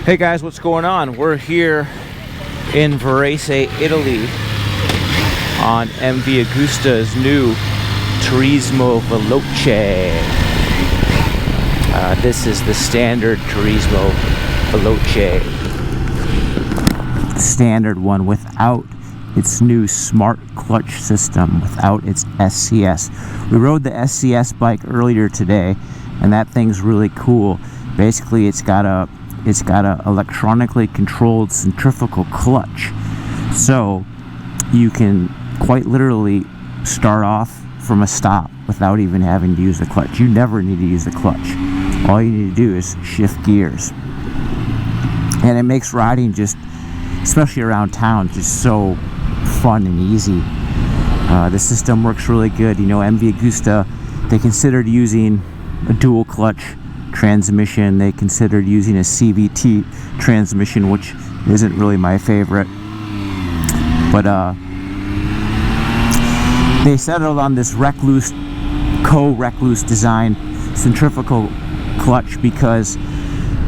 Hey guys, what's going on? We're here in Varese, Italy on MV Agusta's new Turismo Veloce. This is the standard Turismo Veloce. Standard one without its new smart clutch system, without its SCS. We rode the SCS bike earlier today, and that thing's really cool. Basically, it's got a electronically controlled centrifugal clutch, so you can quite literally start off from a stop without even having to use the clutch. You never need to use the clutch. All you need to do is shift gears, and it makes riding, just especially around town, just so fun and easy. The system works really good. You know, MV Agusta, they considered using a dual clutch transmission. They considered using a CVT transmission, which isn't really my favorite, but they settled on this Rekluse, Rekluse design centrifugal clutch because,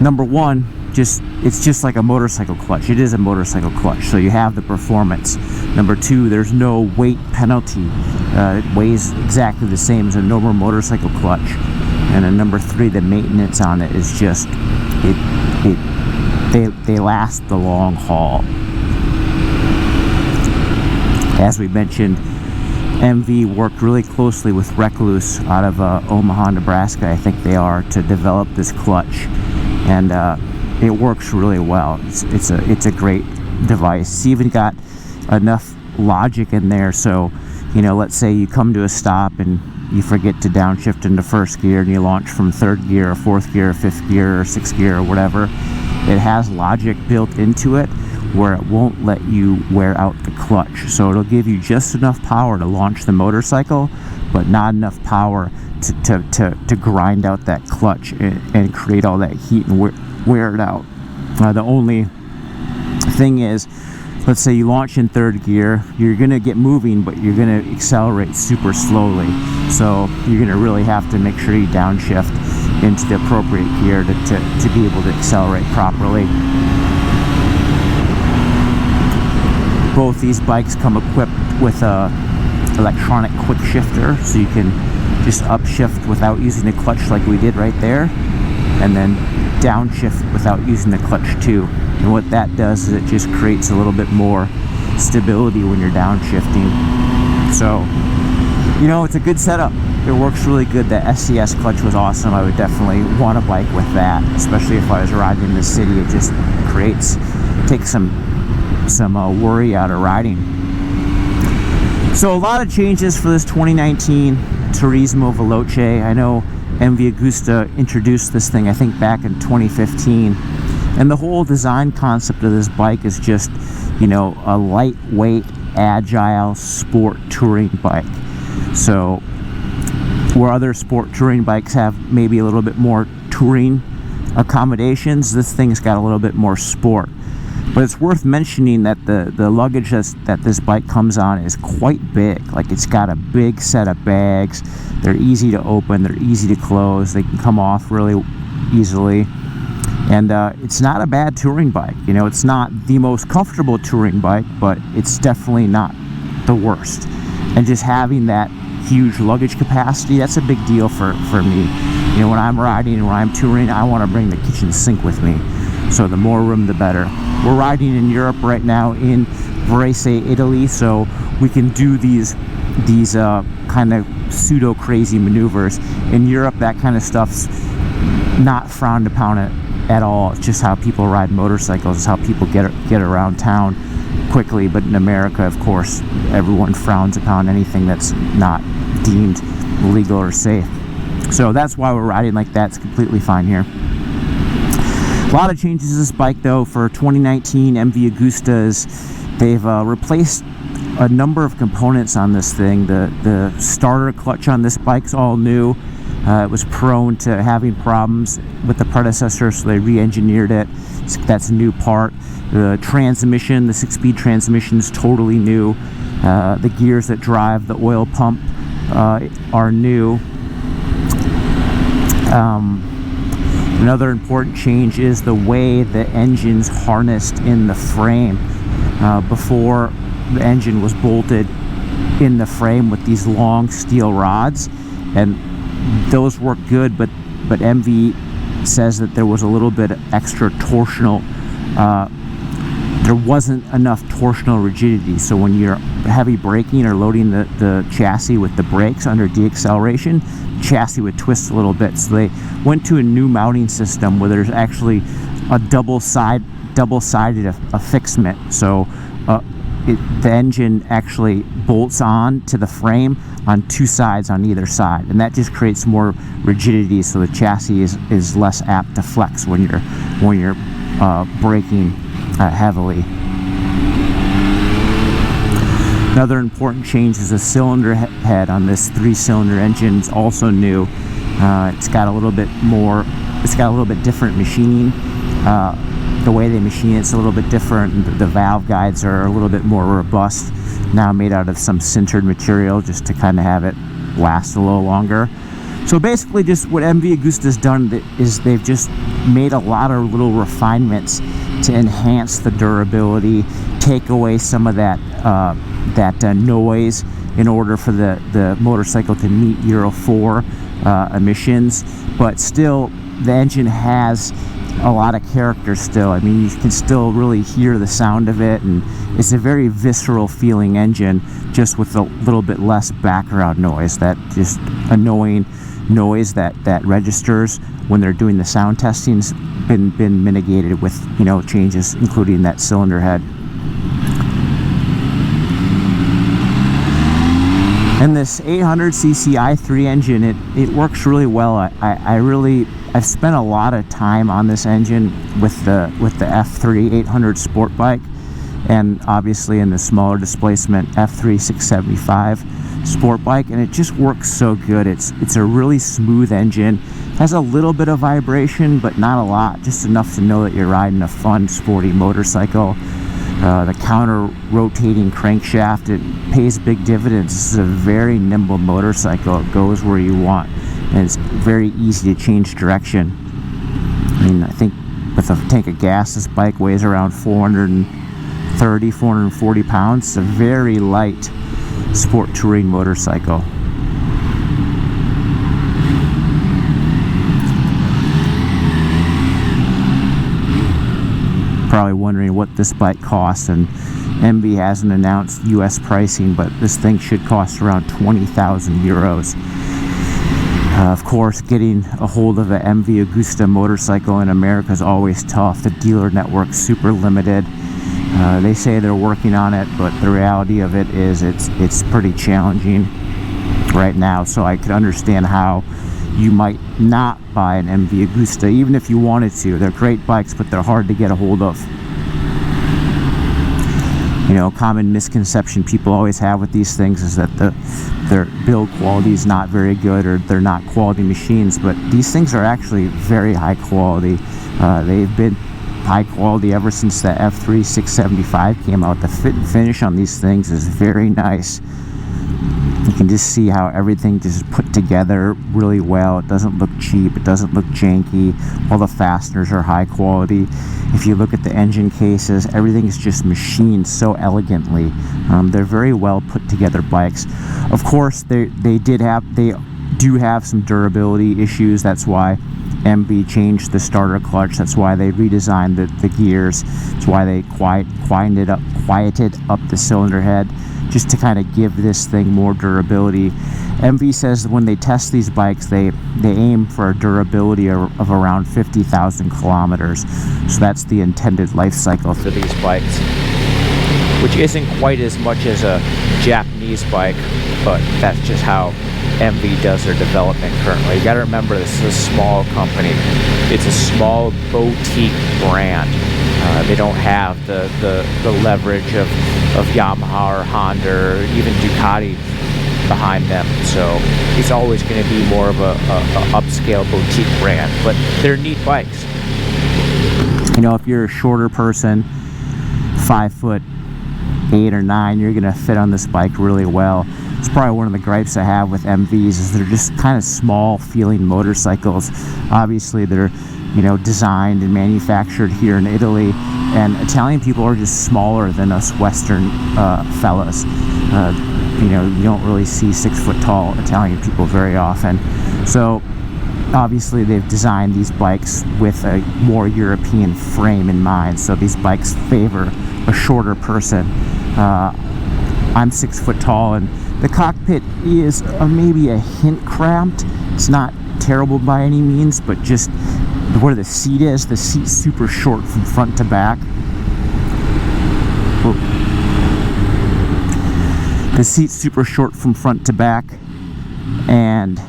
number one, it's just like a motorcycle clutch. It is a motorcycle clutch, so you have the performance. Number two, there's no weight penalty. It weighs exactly the same as a normal motorcycle clutch. And then number three, the maintenance on it is just, they last the long haul. As we mentioned, MV worked really closely with Rekluse out of Omaha, Nebraska, I think they are, to develop this clutch, and it works really well. It's a great device. It's even got enough logic in there, so, you know, let's say you come to a stop and you forget to downshift into first gear and you launch from third gear or fourth gear or fifth gear or sixth gear or whatever. It has logic built into it where it won't let you wear out the clutch. So it'll give you just enough power to launch the motorcycle, but not enough power to grind out that clutch and create all that heat and wear it out. The only thing is, let's say you launch in third gear, you're going to get moving, but you're going to accelerate super slowly. So you're going to really have to make sure you downshift into the appropriate gear to be able to accelerate properly. Both these bikes come equipped with a electronic quick shifter, so you can just upshift without using the clutch like we did right there, and then downshift without using the clutch too. And what that does is it just creates a little bit more stability when you're downshifting. So, you know, it's a good setup. It works really good. The SCS clutch was awesome. I would definitely want a bike with that, especially if I was riding in the city. It just takes some worry out of riding. So a lot of changes for this 2019 Turismo Veloce. I know MV Agusta introduced this thing, I think, back in 2015. And the whole design concept of this bike is just, you know, a lightweight, agile sport touring bike. So where other sport touring bikes have maybe a little bit more touring accommodations, this thing's got a little bit more sport. But it's worth mentioning that the luggage that this bike comes on is quite big. Like, it's got a big set of bags. They're easy to open, they're easy to close, they can come off really easily. And it's not a bad touring bike. You know, it's not the most comfortable touring bike, but it's definitely not the worst. And just having that huge luggage capacity, that's a big deal for me. You know, when I'm riding and when I'm touring, I want to bring the kitchen sink with me. So the more room, the better. We're riding in Europe right now in Varese, Italy, so we can do these kind of pseudo crazy maneuvers. In Europe, that kind of stuff's not frowned upon at all. It's just how people ride motorcycles. It's how people get around town quickly. But in America, of course, everyone frowns upon anything that's not deemed legal or safe. So that's why we're riding like that. It's completely fine here. A lot of changes to this bike, though. For 2019 MV Agustas, they've replaced a number of components on this thing. The starter clutch on this bike's all new. It was prone to having problems with the predecessor, so they re-engineered it. That's a new part. The transmission, the 6-speed transmission, is totally new. The gears that drive the oil pump are new. Another important change is the way the engine's harnessed in the frame. Before, the engine was bolted in the frame with these long steel rods, and those work good, but MV says that there was a little bit extra torsional, there wasn't enough torsional rigidity. So when you're heavy braking or loading the chassis with the brakes under deceleration, chassis would twist a little bit. So they went to a new mounting system where there's actually a double-sided affixment. So the engine actually bolts on to the frame on two sides on either side, and that just creates more rigidity, so the chassis is less apt to flex when you're braking heavily. Another important change is the cylinder head on this 3-cylinder engine. It's also new. It's got a little bit different machining. The way they machine it's a little bit different. The valve guides are a little bit more robust, now made out of some sintered material just to kind of have it last a little longer. So basically, just what MV Agusta has done is they've just made a lot of little refinements to enhance the durability, take away some of that noise in order for the motorcycle to meet Euro 4 emissions. But still, the engine has a lot of character still. I mean, you can still really hear the sound of it, and it's a very visceral feeling engine, just with a little bit less background noise, that just annoying noise that registers when they're doing the sound testing's been mitigated with, you know, changes including that cylinder head. And this 800cc i3 engine, it works really well. I've spent a lot of time on this engine with the F3 800 sport bike, and obviously in the smaller displacement F3 675 sport bike, and it just works so good. It's a really smooth engine, has a little bit of vibration but not a lot, just enough to know that you're riding a fun sporty motorcycle. The counter rotating crankshaft, it pays big dividends. This is a very nimble motorcycle. It goes where you want, and it's very easy to change direction. I mean, I think with a tank of gas, this bike weighs around 440 pounds. It's a very light sport touring motorcycle. Probably wondering what this bike costs, and MV hasn't announced US pricing, but this thing should cost around 20,000 euros. Of course, getting a hold of an MV Agusta motorcycle in America is always tough. The dealer network's super limited. They say they're working on it, but the reality of it is it's pretty challenging right now. So I could understand how you might not buy an MV Agusta, even if you wanted to. They're great bikes, but they're hard to get a hold of. You know, common misconception people always have with these things is that their build quality is not very good, or they're not quality machines, but these things are actually very high quality. They've been high quality ever since the F3 675 came out. The fit and finish on these things is very nice. You can just see how everything just put together really well. It doesn't look cheap, it doesn't look janky. All the fasteners are high quality. If you look at the engine cases, everything is just machined so elegantly. They're very well put together bikes. Of course, they do have some durability issues. That's why MV changed the starter clutch. That's why they redesigned the gears. That's why they quieted up the cylinder head, just to kind of give this thing more durability. MV says when they test these bikes, they aim for a durability of around 50,000 kilometers. So that's the intended life cycle for these bikes, which isn't quite as much as a Japanese bike, but that's just how MV does their development currently. You got to remember, this is a small company. It's a small boutique brand. They don't have the leverage of Yamaha or Honda or even Ducati behind them. So it's always going to be more of a upscale boutique brand, but they're neat bikes. You know, if you're a shorter person, 5 foot 8 or 9, you're gonna fit on this bike really well. It's probably one of the gripes I have with MVs is they're just kind of small feeling motorcycles. Obviously they're, you know, designed and manufactured here in Italy, and Italian people are just smaller than us Western fellas. You know, you don't really see 6 foot tall Italian people very often. So obviously they've designed these bikes with a more European frame in mind. So these bikes favor a shorter person. I'm 6 foot tall, and the cockpit is maybe a hint cramped. It's not terrible by any means, but just where the seat's super short from front to back. The seat's super short from front to back, and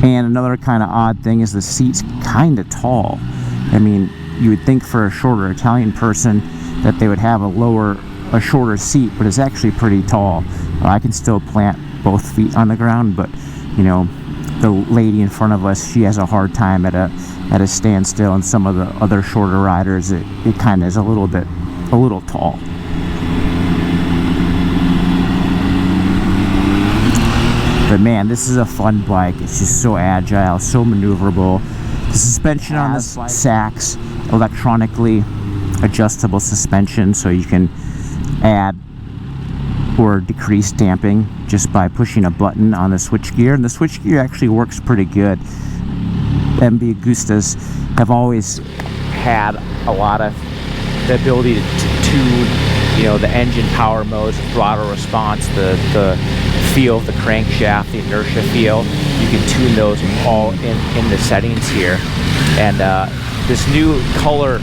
another kind of odd thing is the seat's kind of tall. I mean, you would think for a shorter Italian person that they would have a shorter seat, but it's actually pretty tall. I can still plant both feet on the ground, but you know, the lady in front of us, she has a hard time at a standstill, and some of the other shorter riders, it kind of is a little tall. But man, this is a fun bike. It's just so agile, so maneuverable. The suspension on this Sachs, electronically adjustable suspension, so you can add or decrease damping just by pushing a button on the switchgear, and the switchgear actually works pretty good. MV Agustas have always had a lot of the ability to tune, you know, the engine power modes, throttle response, the feel of the crankshaft, the inertia feel. You can tune those all in the settings here. And this new color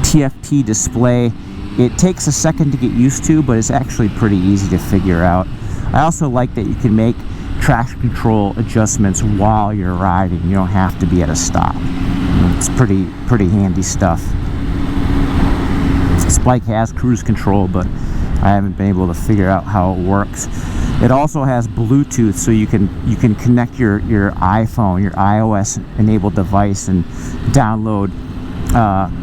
TFT display, it takes a second to get used to, but it's actually pretty easy to figure out. I also like that you can make traction control adjustments while you're riding. You don't have to be at a stop. It's pretty handy stuff. This bike has cruise control, but I haven't been able to figure out how it works. It also has Bluetooth, so you can connect your iPhone, your iOS enabled device, and download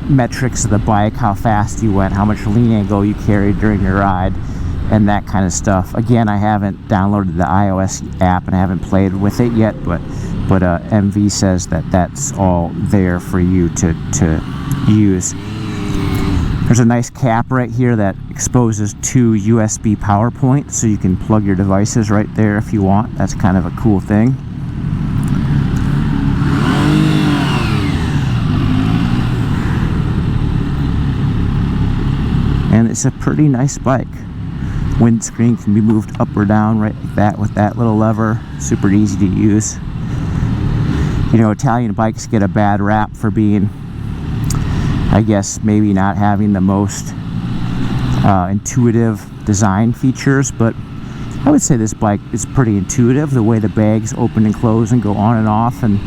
metrics of the bike, how fast you went, how much lean angle you carried during your ride, and that kind of stuff. Again, I haven't downloaded the iOS app and I haven't played with it yet, but MV says that that's all there for you to use. There's a nice cap right here that exposes 2 USB power points, so you can plug your devices right there if you want. That's kind of a cool thing. And it's a pretty nice bike. Windscreen can be moved up or down right like that with that little lever. Super easy to use. You know, Italian bikes get a bad rap for being, I guess, maybe not having the most intuitive design features, but I would say this bike is pretty intuitive. The way the bags open and close and go on and off, and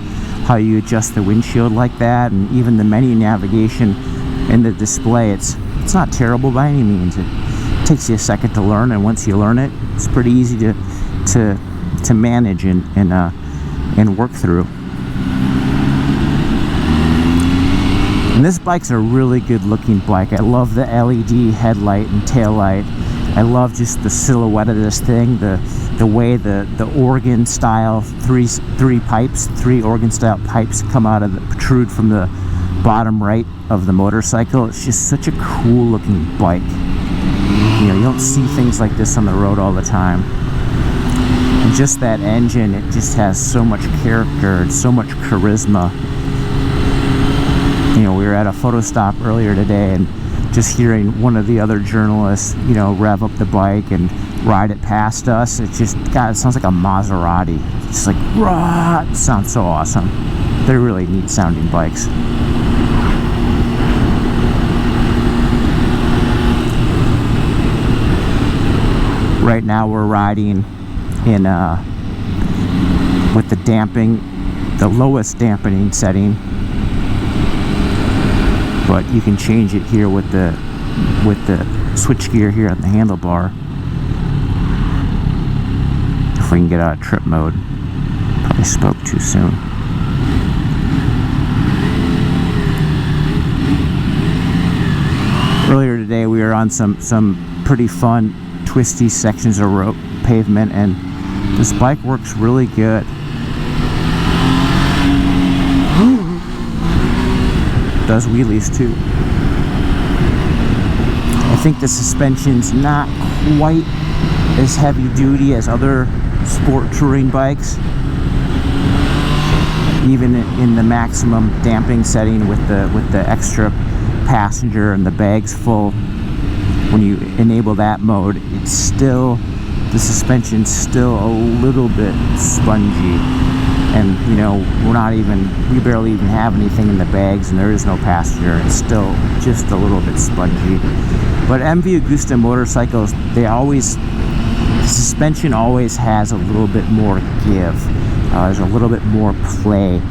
how you adjust the windshield like that, and even the menu navigation in the display, it's not terrible by any means. It takes you a second to learn, and once you learn it, it's pretty easy to manage and work through. And this bike's a really good looking bike. I love the LED headlight and tail light. I love just the silhouette of this thing, the way the organ style three organ style pipes come out of protrude from the bottom right of the motorcycle. It's just such a cool looking bike. You know, you don't see things like this on the road all the time. And just that engine, it just has so much character and so much charisma. You know, we were at a photo stop earlier today, and just hearing one of the other journalists, you know, rev up the bike and ride it past us, it just, God, it sounds like a Maserati. It's like, rah! It sounds so awesome. They're really neat sounding bikes. Right now we're riding in with the damping, the lowest dampening setting, but you can change it here with the switchgear here on the handlebar. If we can get out of trip mode. Probably spoke too soon. Earlier today we were on some pretty fun twisty sections of pavement, and this bike works really good. Does wheelies too. I think the suspension's not quite as heavy duty as other sport touring bikes, even in the maximum damping setting with the extra passenger and the bags full. When you enable that mode, it's still, the suspension's still a little bit spongy, and you know, we barely even have anything in the bags, and there is no passenger. It's still just a little bit spongy. But MV Agusta motorcycles, the suspension always has a little bit more give. There's a little bit more play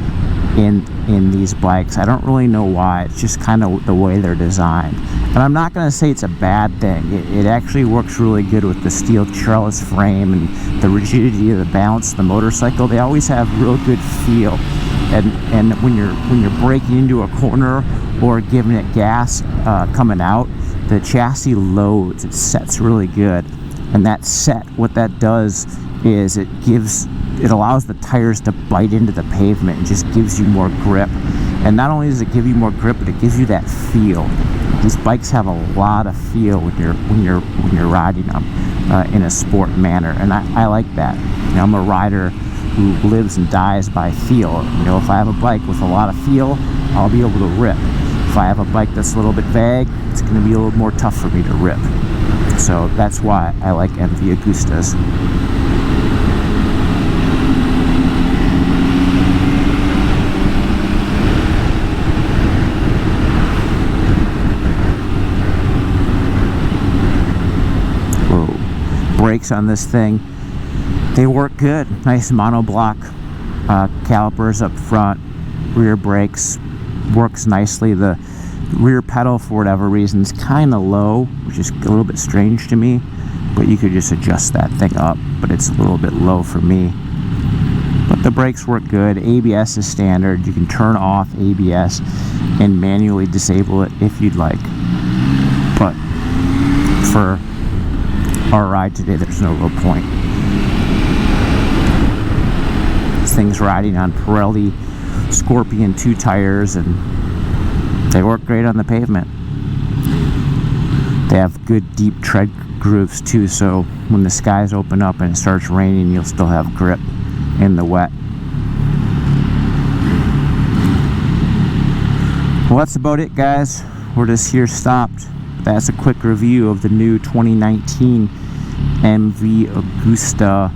in these bikes. I don't really know why. It's just kind of the way they're designed. And I'm not going to say it's a bad thing. It actually works really good with the steel trellis frame and the rigidity of the balance of the motorcycle. They always have real good feel. And when you're braking into a corner or giving it gas coming out, the chassis loads. It sets really good. And that set, what that does is it allows the tires to bite into the pavement and just gives you more grip. And not only does it give you more grip, but it gives you that feel. These bikes have a lot of feel when you're riding them in a sport manner, and I like that. You know, I'm a rider who lives and dies by feel. You know, if I have a bike with a lot of feel, I'll be able to rip. If I have a bike that's a little bit vague, it's going to be a little more tough for me to rip. So that's why I like MV Agustas. Brakes on this thing, they work good. Nice monoblock calipers up front. Rear brakes works nicely. The rear pedal, for whatever reason, is kind of low, which is a little bit strange to me, but you could just adjust that thing up, but it's a little bit low for me. But the brakes work good. ABS is standard. You can turn off ABS and manually disable it if you'd like, but for our ride today, there's no real point. This thing's riding on Pirelli Scorpion 2 tires, and they work great on the pavement. They have good deep tread grooves too, so when the skies open up and it starts raining, you'll still have grip in the wet. Well, that's about it, guys. We're just here stopped. That's a quick review of the new 2019 MV Agusta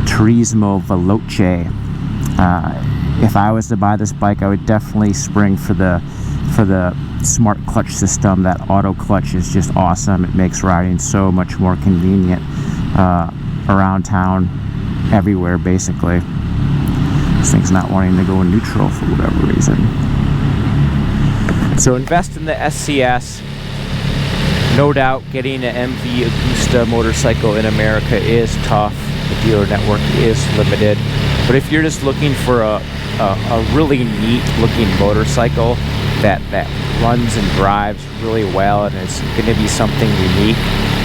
Turismo Veloce. If I was to buy this bike, I would definitely spring for the smart clutch system. That auto clutch is just awesome. It makes riding so much more convenient around town, everywhere basically. This thing's not wanting to go in neutral for whatever reason. So invest in the SCS. No doubt getting an MV Agusta motorcycle in America is tough. The dealer network is limited. But if you're just looking for a really neat looking motorcycle that runs and drives really well and is going to be something unique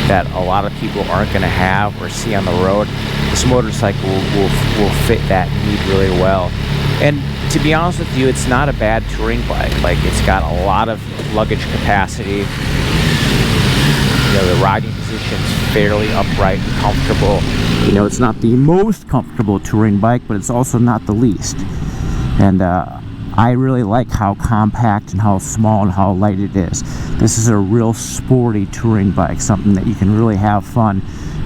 that a lot of people aren't going to have or see on the road, this motorcycle will fit that need really well. And to be honest with you, it's not a bad touring bike. Like, it's got a lot of luggage capacity. You know, the riding position's fairly upright and comfortable. You know, it's not the most comfortable touring bike, but it's also not the least. And I really like how compact and how small and how light it is. This is a real sporty touring bike, something that you can really have fun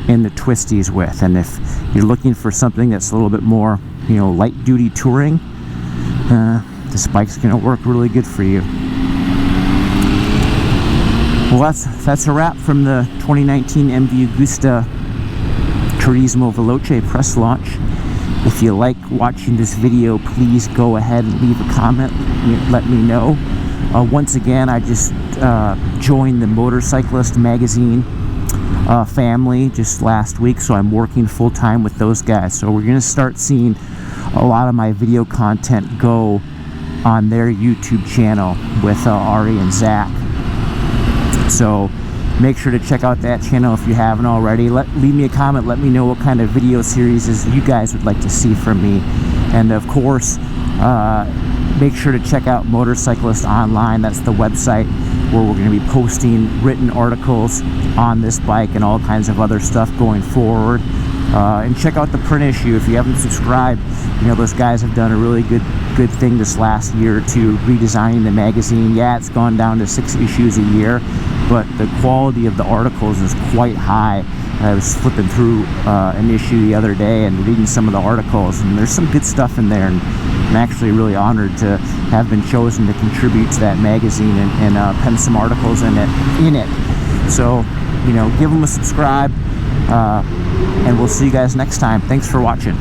in the twisties with. And if you're looking for something that's a little bit more, you know, light duty touring, this bike's gonna work really good for you. Well, that's a wrap from the 2019 MV Agusta Turismo Veloce press launch. If you like watching this video, please go ahead and leave a comment. Let me know. Once again, I just joined the Motorcyclist magazine family just last week, so I'm working full-time with those guys. So we're going to start seeing a lot of my video content go on their YouTube channel with Ari and Zach. So Make sure to check out that channel if you haven't already. Leave me a comment. Let me know what kind of video series you guys would like to see from me. And of course, make sure to check out Motorcyclist Online. That's the website where we're going to be posting written articles on this bike and all kinds of other stuff going forward. And check out the print issue if you haven't subscribed. You know, those guys have done a really good thing this last year or two, redesigning the magazine. Yeah, it's gone down to 6 issues a year, but the quality of the articles is quite high. I was flipping through an issue the other day and reading some of the articles, and there's some good stuff in there, and I'm actually really honored to have been chosen to contribute to that magazine and pen some articles in it. So, you know, give them a subscribe, and we'll see you guys next time. Thanks for watching.